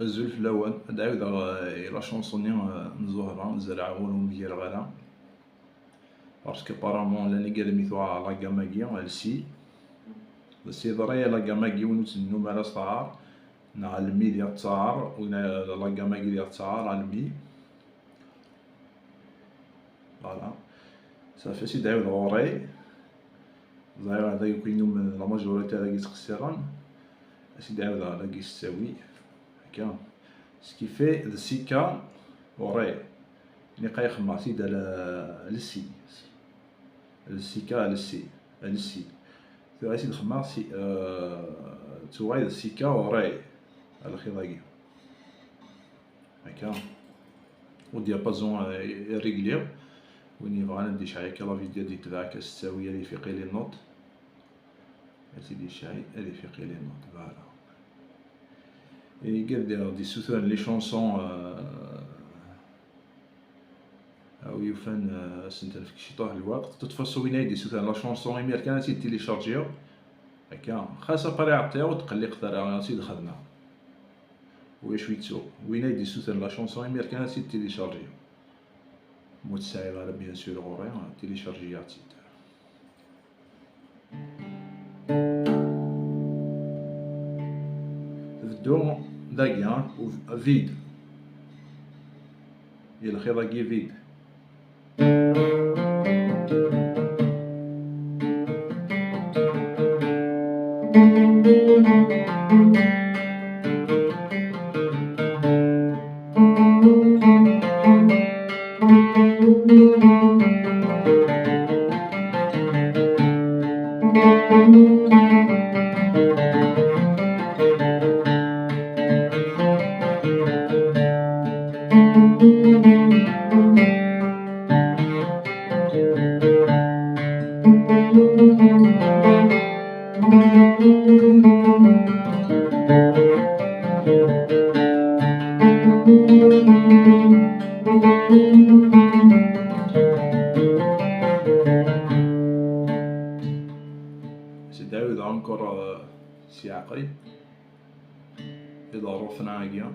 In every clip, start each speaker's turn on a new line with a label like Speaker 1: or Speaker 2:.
Speaker 1: الزول في الأول ad عاود لا شونسوني نزهرة زرع ولون ديال غالا باسكو ابارامون لاني قال ميثوا لا كاماكي السي السي ضريا لا كاماكي ونتنو مالا صار نا المي ديال التار ولا لا كاماكي ديال التار المي فوالا صافي سيدي عاود غوري زاير هذا يكونوا من لا ماجوريتي راكي تقصيران سيدي عاود راكي تساوي هكا سكيفي السيكا وري اللي قايخ سيد على السي السيكا على السي على السي ثم سيد خما سي توغايد السيكا وري على خضاقي هكا وديابازون ريغلير وين يبغى ندي شحال هكا لا فيديو ديال تبعك تساوي لي فيقي لي نوت سيدي شحال لي فيقي لي نوت فوالا يقدر دي سوثان لي شونسون او يفان سنتن في شي طاح الوقت تتفصل وين يدي سوثان لا شونسون يمير كانت تيليشارجيو هكا خاصة بري عطيها وتقلي قدر سيد خدنا وشويتو وين يدي سوثان لا شونسون يمير كانت تيليشارجيو متساعد على بيان سور غوري تيليشارجياتي تبدو داكيا فيد يلا خي داكي فيد سيدي عاود انكور سياقي إذا رفنا هكيا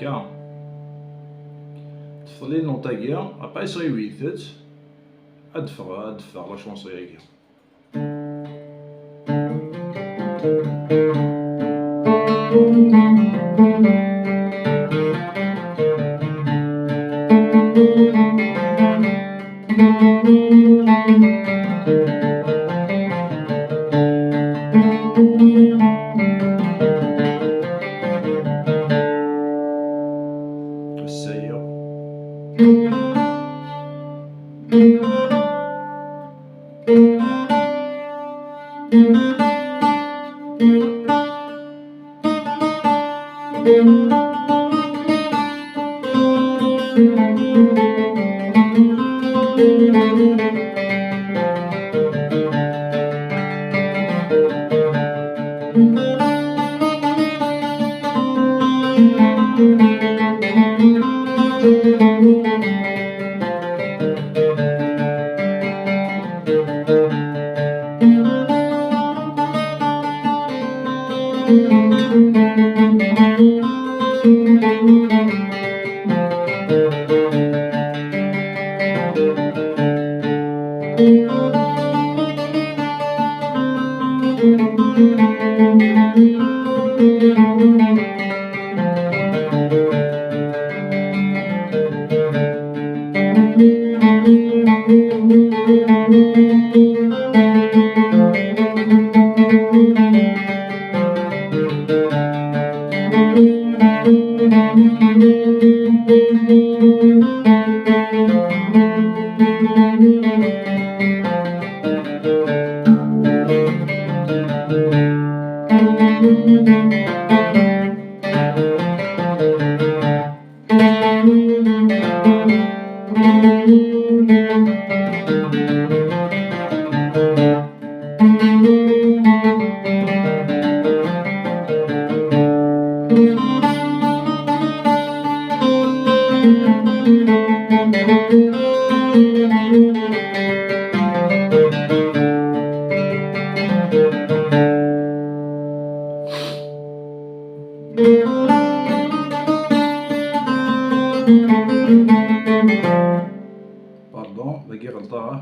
Speaker 1: هكا تفضلي نوطاكيا ابا يصغي ويثت ادفغ لا شونسي هكيا السيء باردون باقي غلطة.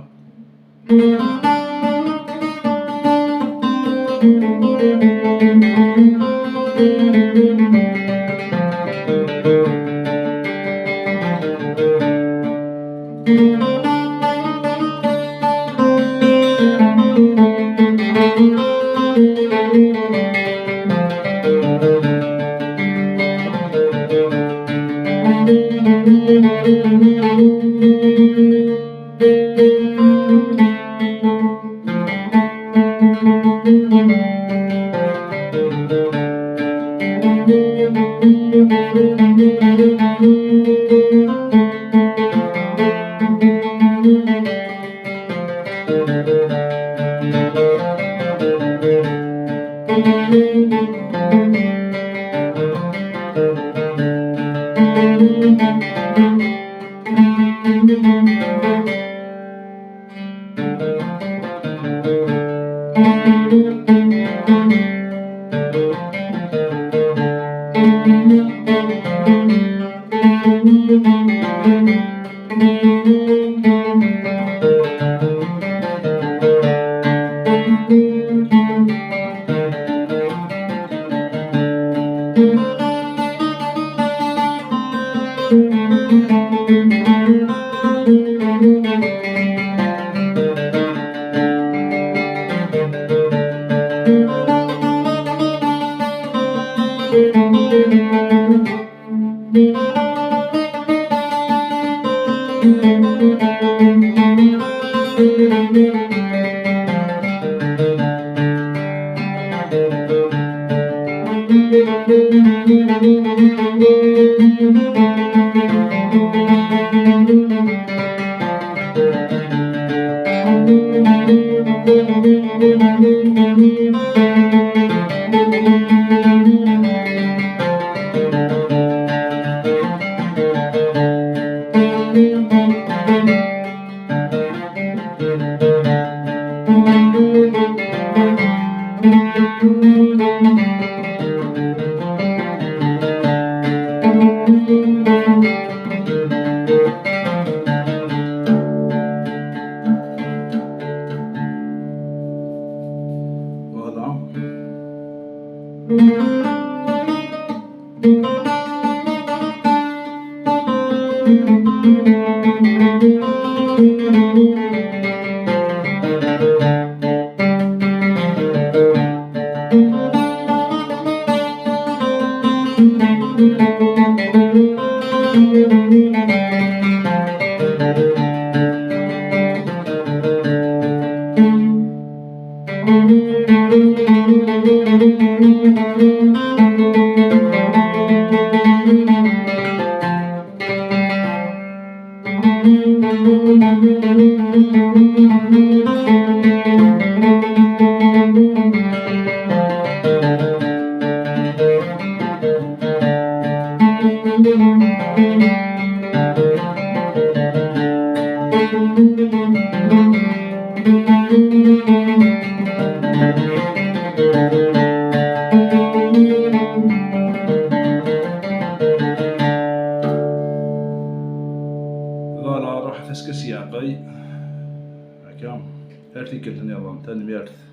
Speaker 1: فوالا روح فاسك سياقي هاكا ارتيكل نظام تنميرت